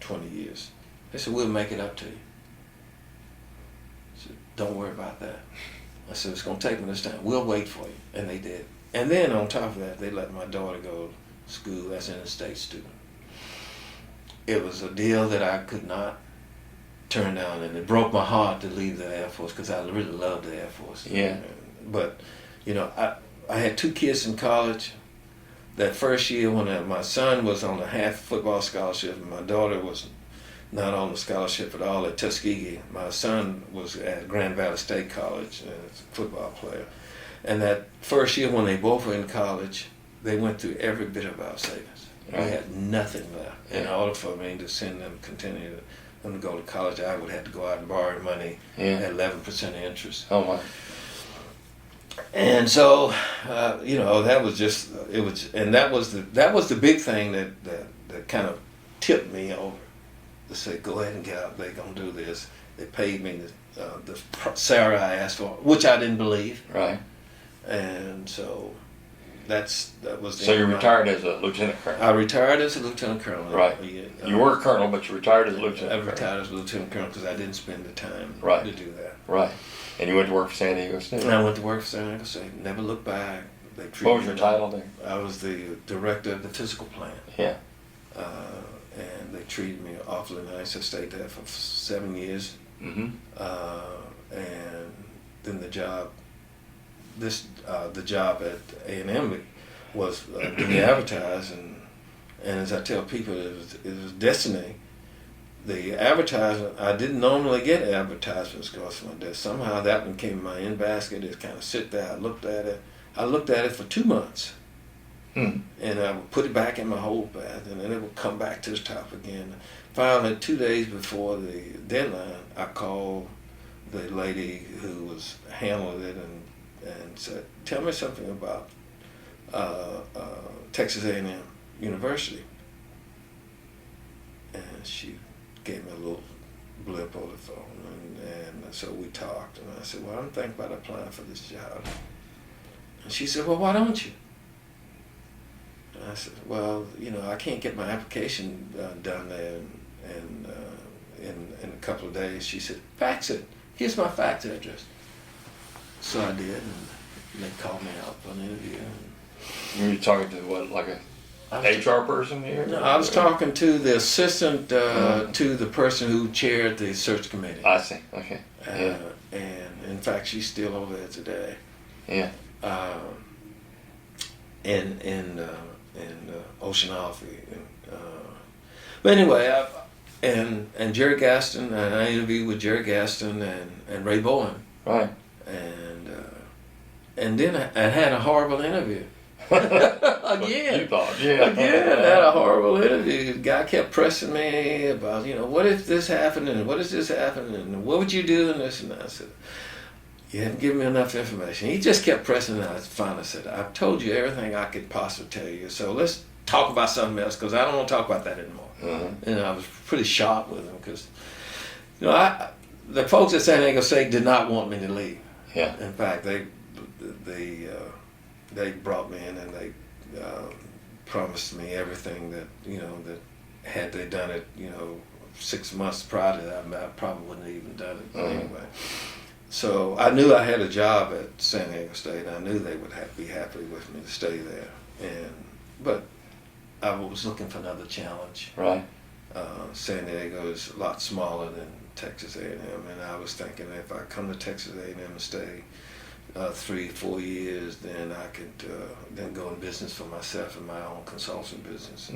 20 years. They said, we'll make it up to you. I said, don't worry about that. I said, it's going to take me this time. We'll wait for you. And they did. And then on top of that, they let my daughter go to school as an in-state student. It was a deal that I could not turn down, and it broke my heart to leave the Air Force because I really loved the Air Force.
Yeah.
But, I had 2 kids in college. That first year when my son was on a half football scholarship and my daughter was not on the scholarship at all at Tuskegee. My son was at Grand Valley State College as a football player. And that first year when they both were in college, they went through every bit of our savings.
Right.
We had nothing left. In order for me to send them, continue them to go to college, I would have to go out and borrow money at 11% interest.
Oh my.
And so, that was just, it was, and that was the big thing that kind of tipped me over to say, go ahead and get out, they're going to do this. They paid me the salary I asked for, which I didn't believe.
Right.
And so that was the
So you retired as a lieutenant colonel?
I retired as a lieutenant colonel.
Right. You were a colonel, but you retired as a lieutenant
I
colonel.
retired as a lieutenant colonel because I didn't spend the time to do that.
Right. And you went to work for San Diego State?
And I went to work for San Diego State. Never looked back.
What was your title there?
I was the director of the physical plant.
Yeah.
And they treated me awfully nice. I stayed there for 7 years.
Mm-hmm.
And then the job at A&M was being advertised, and as I tell people, it was destiny. The advertisement, I didn't normally get advertisements across my desk. Somehow that one came in my in basket. It kind of sit there. I looked at it for 2 months. And I would put it back in my hold bag, and then it would come back to the top again. Finally, 2 days before the deadline, I called the lady who was handling it and said, tell me something about Texas A&M University. And she gave me a little blip on the phone, and so we talked, and I said, well, I'm thinking about applying for this job. And she said, well, why don't you? And I said, well, I can't get my application done there in a couple of days. She said, fax it. Here's my fax address. So I did, and they called me out for an interview.
Were you talking to what, like a HR person here?
No, I was talking to the assistant to the person who chaired the search committee.
I see. Okay.
And in fact, she's still over there today.
Yeah.
In Oceanography. But anyway, and Jerry Gaston, and I interviewed with Jerry Gaston and Ray Bowen.
Right.
And then I had a horrible interview. Again.
You thought, yeah.
Again, I had a horrible interview. The guy kept pressing me about, what if this happened, and what if this happened, and what would you do, and this and that. I said, you haven't given me enough information. He just kept pressing, and I finally said, I've told you everything I could possibly tell you, so let's talk about something else, because I don't want to talk about that anymore. And I was pretty sharp with him, because, the folks at San Diego State did not want me to leave.
Yeah.
In fact, they brought me in, and they promised me everything that, that had they done it, 6 months prior to that, I probably wouldn't have even done it anyway. So I knew I had a job at San Diego State. I knew they would be happy with me to stay there, but I was looking for another challenge.
Right.
San Diego is a lot smaller than Texas A&M, and I was thinking if I come to Texas A&M and stay 3-4 years, then I could then go in business for myself in my own consulting business.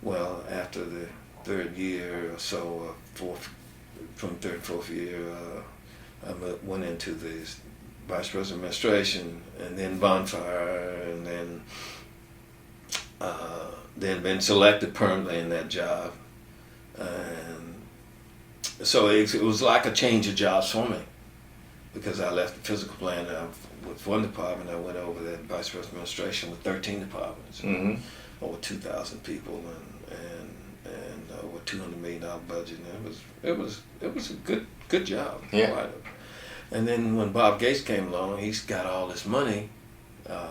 Well, after the third year or so, from third, fourth year, I went into the vice president administration, and then Bonfire, and then been selected permanently in that job. And so it was like a change of jobs for me, because I left the physical plant with one department. I went over there vice president administration with 13 departments, over 2,000 people, and over $200 million budget. And it was a good job.
Yeah.
And then when Bob Gates came along, he's got all this money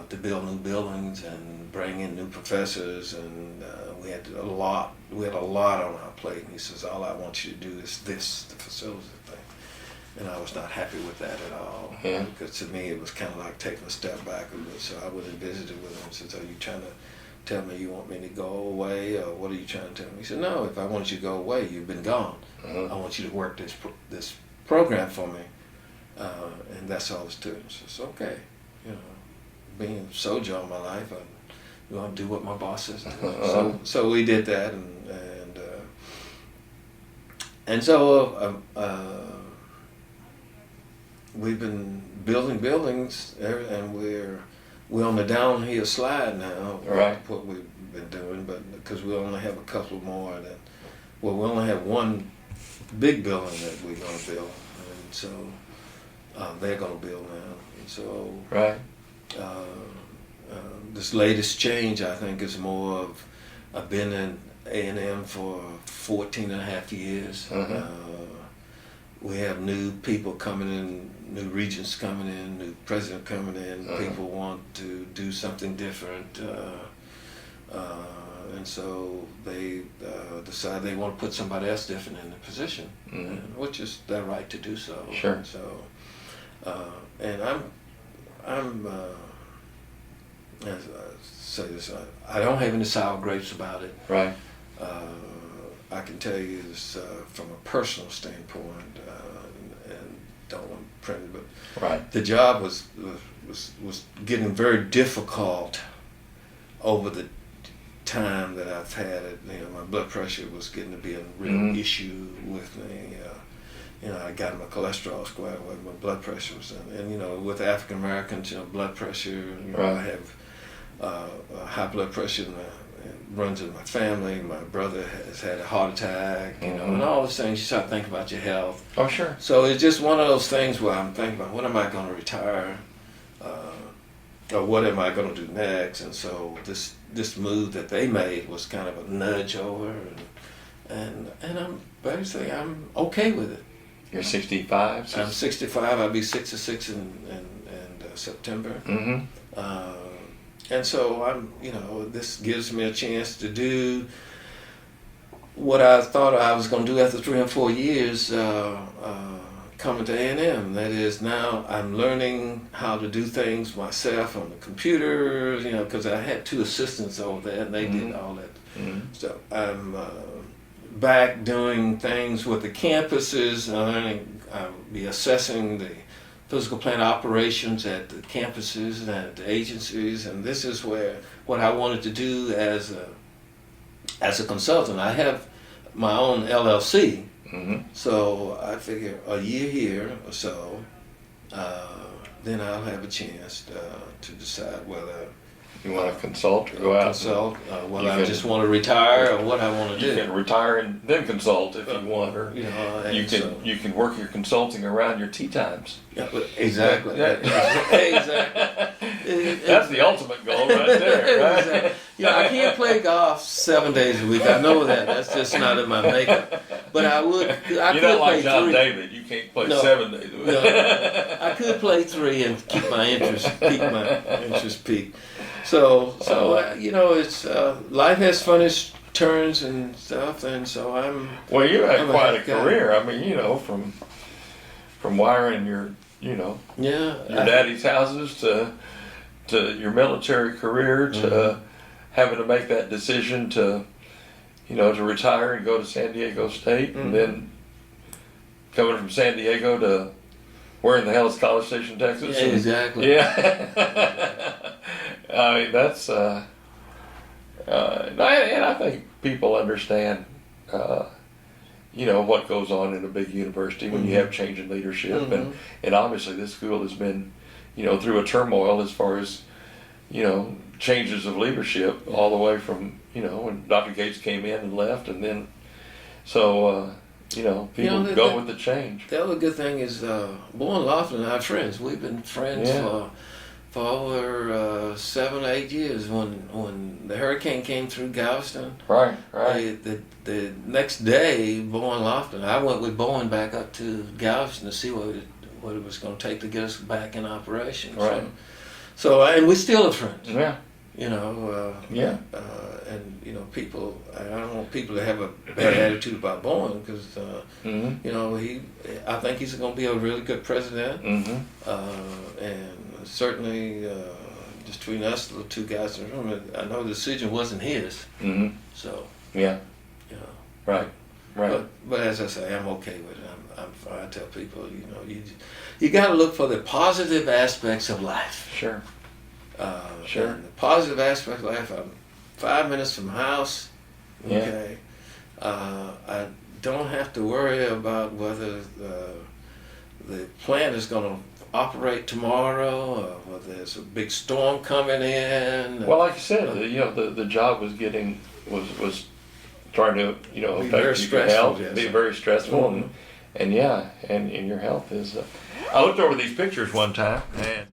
to build new buildings and bring in new professors, and we had a lot on our plate. And he says, all I want you to do is the facility thing. And I was not happy with that at all.
Yeah.
Because to me it was kind of like taking a step backward. So I went and visited with him and said, are you trying to tell me you want me to go away, or what are you trying to tell me? He said, no, if I want you to go away, you've been gone. I want you to work this program for me. And that's all it's to it. So it's okay. Being a soldier all my life, I want to do what my boss says. So we did that, And so we've been building buildings, and we're on the downhill slide now.
Right.
What we've been doing, but because we only have a couple more we only have one big building that we're going to build, and so they're going to build now. And so
right.
This latest change, I think, is more of I've been in A&M for 14 and a half years. We have new people coming in, new regents coming in, new president coming in. People want to do something different, and so they decide they want to put somebody else different in the position, which is their right to do so.
Sure.
And so, and I'm as I say this, I don't have any sour grapes about it.
Right.
I can tell you this from a personal standpoint, and don't want to print it, but
right.
the job was getting very difficult over the time that I've had it. You know, my blood pressure was getting to be a real issue with me. You know, I got my cholesterol squared away, my blood pressure was, and you know, with African Americans, you know, blood pressure. You know, I have high blood pressure. It runs in my family. My brother has had a heart attack, you know, and all those things. You start thinking about your health.
Oh, sure.
So it's just one of those things where I'm thinking about, when am I going to retire, or what am I going to do next? And so this move that they made was kind of a nudge over, and I'm okay with it.
You're 65.
I'm 65. I'll be 66 in September. And so this gives me a chance to do what I thought I was going to do after 3 or 4 years coming to A&M. That is, now I'm learning how to do things myself on the computer, you know, because I had 2 assistants over there, and they did all that stuff. I'm back doing things with the campuses, I'll be assessing the physical plant operations at the campuses and at the agencies, and this is what I wanted to do as a consultant. I have my own LLC, so I figure a year here or so, then I'll have a chance to decide whether
you want to consult or go out.
Consult, whether I just want to retire or what I want to do.
You can retire and then consult if you want, or
you know,
you can work your consulting around your tea times.
Yeah, exactly. Exactly.
That's the ultimate goal right there, right?
Exactly. Yeah, I can't play golf 7 days a week. I know that. That's just not in my makeup. But I would.
You're not like John David. You can't play 7 days a week.
No, I could play 3 and keep my interest peaked. So you know, it's life has funny turns and stuff, and so I'm.
Well, you had quite a career. I mean, you know, from wiring your daddy's houses to your military career to having to make that decision to retire and go to San Diego State, and then coming from San Diego to where in the hell is College Station, Texas?
Yeah, exactly.
Yeah. I mean, that's and I think people understand what goes on in a big university when you have change in leadership, and obviously this school has been through a turmoil as far as changes of leadership all the way from when Dr. Gates came in and left, and then so people go with the change.
The other good thing is Bo and Laughlin are friends. We've been friends for over 7 or 8 years. When the hurricane came through Galveston,
right.
The next day, Bo and Laughlin, I went with Bowen back up to Galveston to see what it was going to take to get us back in operation.
Right.
So and we still are friends.
Yeah.
And people. I don't want people to have a bad attitude about Bowen because I think he's going to be a really good president. And certainly, just between us, the 2 guys in the room, I know the decision wasn't his. So
right.
But as I say, I'm okay with it. I tell people, you got to look for the positive aspects of life.
Sure.
And the positive aspect of life, I'm 5 minutes from the house. Okay. don't have to worry about whether the plant is going to operate tomorrow, or whether there's a big storm coming in.
Well, like you said, the job was trying to affect your health,
yes.
be very stressful, and your health is. I looked over these pictures one time, and